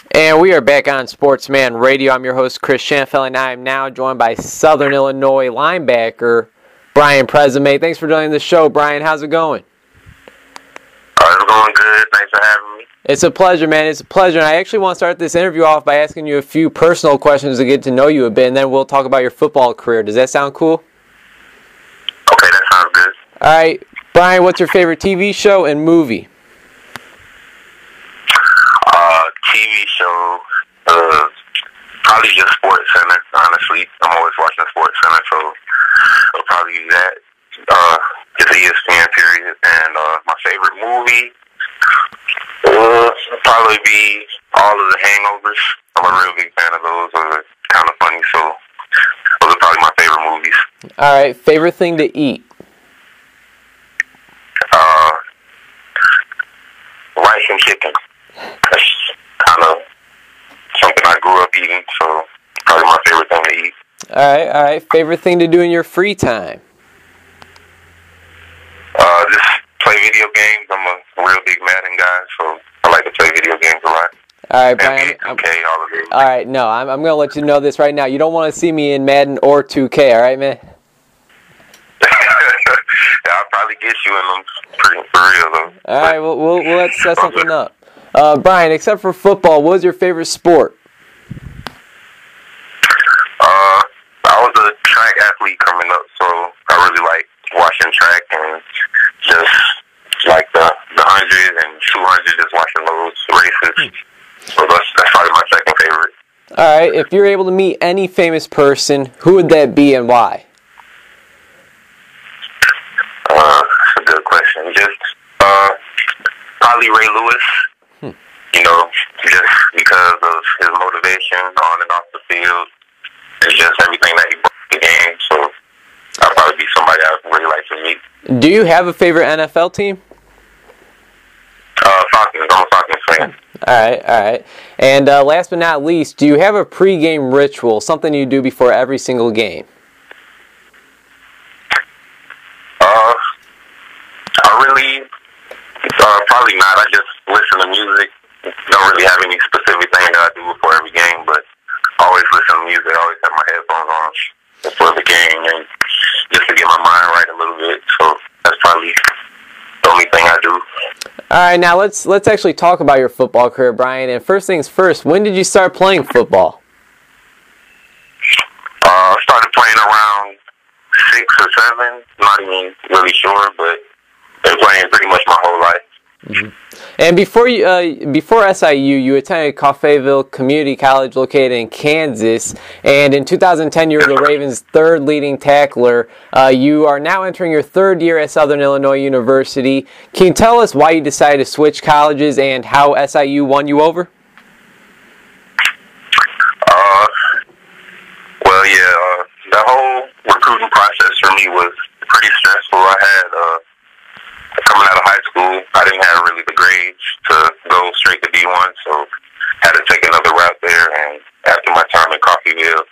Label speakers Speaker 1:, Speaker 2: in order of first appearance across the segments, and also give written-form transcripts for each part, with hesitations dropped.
Speaker 1: And we are back on Sportsman Radio. I'm your host, Chris Shanfeld, and I am now joined by Southern Illinois linebacker Bryan Presume. Thanks for joining the show, Bryan. How's it going?
Speaker 2: It's going good. Thanks for having me.
Speaker 1: It's a pleasure, man. It's a pleasure. And I actually want to start this interview off by asking you a few personal questions to get to know you a bit, and then we'll talk about your football career. Does that sound cool?
Speaker 2: Okay, that sounds good.
Speaker 1: All right. Bryan, what's your favorite TV show and movie?
Speaker 2: TV show, probably just Sports Center, honestly. I'm always watching Sports Center, so it'll probably be that. Just ESPN, period. And my favorite movie will probably be all of The Hangovers. I'm a real big fan of those. Those are kind of funny, so those are probably my favorite movies.
Speaker 1: All right. Favorite thing to eat?
Speaker 2: Rice and chicken. That's kind of something I grew up eating, so probably my favorite thing to eat.
Speaker 1: All right. Favorite thing to do in your free time?
Speaker 2: Just play video games. I'm a real big Madden guy, so I like to play video games a lot.
Speaker 1: All right, Bryan.
Speaker 2: NBA, all of it.
Speaker 1: All right, no, I'm going to let you know this right now. You don't want to see me in Madden or 2K, all right, man?
Speaker 2: Yeah, I'll probably get you in them for real, though.
Speaker 1: All right, well, let's set something up. Bryan, except for football, what was your favorite sport?
Speaker 2: I was a track athlete coming up, so I really like watching track and just like the 100 and 200, just watching those races. So that's probably my second favorite.
Speaker 1: All right, if you're able to meet any famous person, who would that be and why?
Speaker 2: That's a good question. Just probably Ray Lewis. You know, just because of his motivation on and off the field, and just everything that he brought to the game. So I'll probably be somebody I would really like to meet.
Speaker 1: Do you have a favorite NFL team?
Speaker 2: Falcons. I'm a Falcons fan.
Speaker 1: All right. And last but not least, do you have a pregame ritual, something you do before every single game?
Speaker 2: I really, probably not. I just listen to music. Don't really have any specific thing that I do before every game, but I always listen to music. I always have my headphones on before the game, and just to get my mind right a little bit. So that's probably the only thing I do.
Speaker 1: All right, now let's actually talk about your football career, Bryan. And first things first, when did you start playing football?
Speaker 2: I started playing around 6 or 7. Not even really sure, but been playing pretty much my whole life.
Speaker 1: Mm-hmm. And before SIU, you attended Coffeyville Community College located in Kansas, and in 2010 you were the Ravens' third leading tackler. You are now entering your third year at Southern Illinois University. Can you tell us why you decided to switch colleges and how SIU won you over?
Speaker 2: Well, yeah, the whole recruiting process for me was pretty stressful. I had coming out of high school, I didn't have really the grades to go straight to D1, so had to take another route there. And after my time in Coffeyville,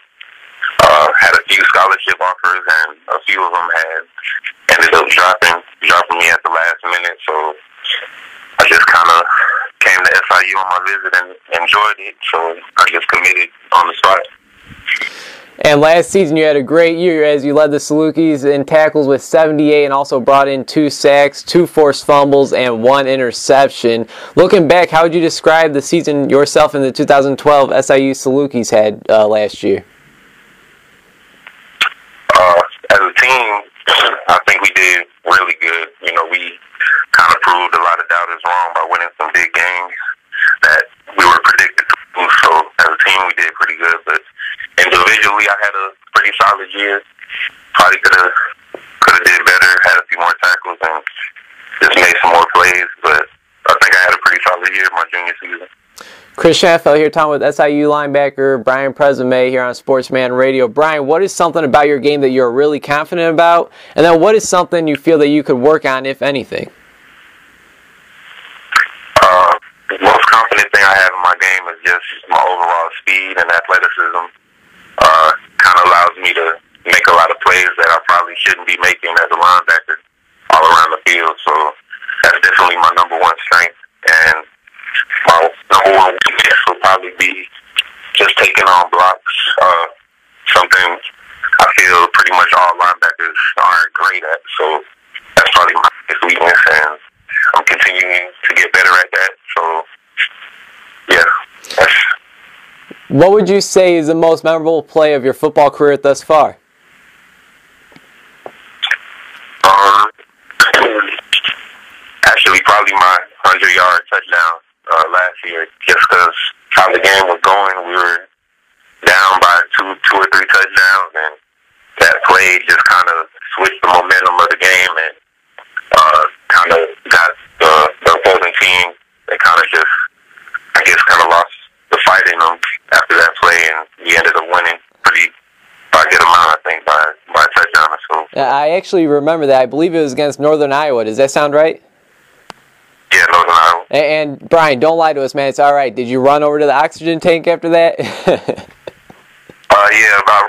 Speaker 2: had a few scholarship offers, and a few of them had ended up dropping me at the last minute. So I just kind of came to SIU on my visit and enjoyed it. So I just committed on the spot.
Speaker 1: And last season you had a great year as you led the Salukis in tackles with 78 and also brought in 2 sacks, 2 forced fumbles, and 1 interception. Looking back, how would you describe the season yourself and the 2012 SIU Salukis had last year?
Speaker 2: As a team, I think we did really good. You know, we kind of proved a lot of doubters wrong by winning some big games that we were predicted to lose. So as a team, we did pretty good, but individually, I had a pretty solid year. Probably could have did better, had a few more tackles, and just made some more plays. But I think I had a pretty solid year my junior season.
Speaker 1: Chris Shanfeld here talking with SIU linebacker Bryan Presume here on Sportsman Radio. Bryan, what is something about your game that you're really confident about? And then what is something you feel that you could work on, if anything?
Speaker 2: The most confident thing I have in my game is just my overall speed and athleticism. Kind of allows me to make a lot of plays that I probably shouldn't be making as a linebacker all around the field. So that's definitely my number one strength. And my number one weakness would probably be just taking on blocks. Something I feel pretty much all linebackers aren't great at. So that's probably my biggest weakness, and I'm continuing to get better at that. So yeah.
Speaker 1: What would you say is the most memorable play of your football career thus far?
Speaker 2: Actually, probably my 100-yard touchdown last year, just because how the game was going. We were down by two or three touchdowns, and that play just kind of switched the momentum of the game and kind of got the opposing team. They kind of just, I guess, kind of lost the fight in them after that play, and we ended up winning by a good amount, I think, by a touchdown or so.
Speaker 1: I actually remember that. I believe it was against Northern Iowa. Does that sound right?
Speaker 2: Yeah, Northern Iowa.
Speaker 1: And Bryan, don't lie to us, man. It's all right. Did you run over to the oxygen tank after that?
Speaker 2: Yeah, about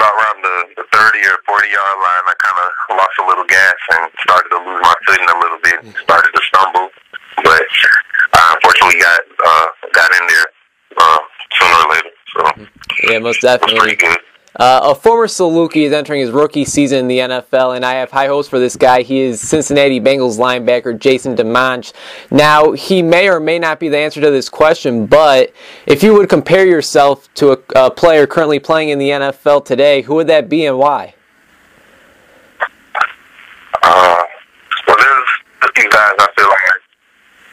Speaker 2: around the 30 or 40-yard line, I kind of lost a little gas and started to lose my footing a little bit. Started to stumble, but I unfortunately got in there sooner or later. So
Speaker 1: yeah, most definitely.
Speaker 2: It was pretty good.
Speaker 1: A former Saluki is entering his rookie season in the NFL, and I have high hopes for this guy. He is Cincinnati Bengals linebacker Jason DeMonch. Now, he may or may not be the answer to this question, but if you would compare yourself to a player currently playing in the NFL today, who would that be and why?
Speaker 2: Well, there's a few guys I feel like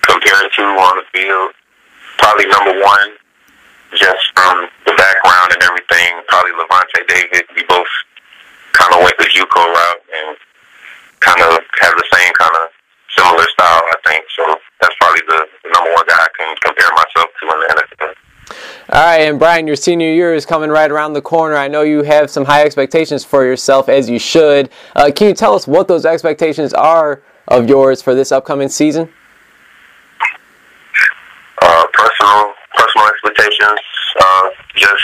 Speaker 2: compared to on the field. Probably number one, just from the background and everything, probably Levante David. We both kind of went the JUCO route and kind of have the same kind of similar style, I think. So that's probably the number one guy I can compare myself to in the NFL.
Speaker 1: All right, and Bryan, your senior year is coming right around the corner. I know you have some high expectations for yourself, as you should. Can you tell us what those expectations are of yours for this upcoming season?
Speaker 2: Personal expectations, just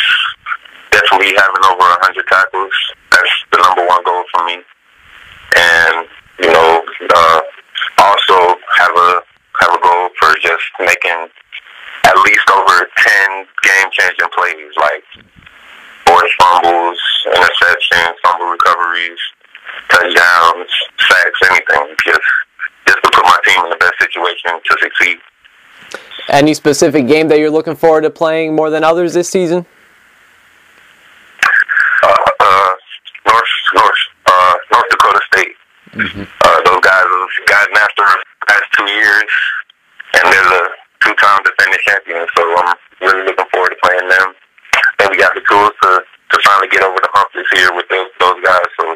Speaker 2: definitely having over 100 tackles. That's the number one goal for me. And, also have a goal for just making at least over 10 game-changing plays, like forced fumbles, interceptions, fumble recoveries, touchdowns, sacks, anything, just to put my team in the best situation to succeed.
Speaker 1: Any specific game that you're looking forward to playing more than others this season? North Dakota State. Mm-hmm. Those guys have gotten after us the past 2 years, and they're the two-time defending champions, so I'm really looking forward to playing them. And we got the tools to finally get over the hump this year with those guys, so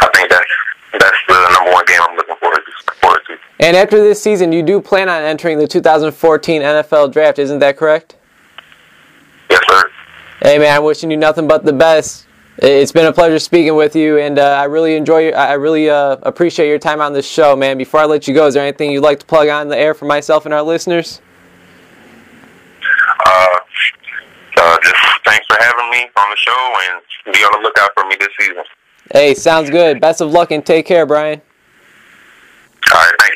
Speaker 1: I think that's the number one game I'm looking forward to. And after this season, you do plan on entering the 2014 NFL Draft, isn't that correct?
Speaker 2: Yes, sir.
Speaker 1: Hey, man, I'm wishing you nothing but the best. It's been a pleasure speaking with you, and I really appreciate your time on this show, man. Before I let you go, is there anything you'd like to plug on the air for myself and our listeners?
Speaker 2: Just thanks for having me on the show, and be on the lookout for me this season.
Speaker 1: Hey, sounds good. Best of luck and take care, Bryan.
Speaker 2: All right, thank you.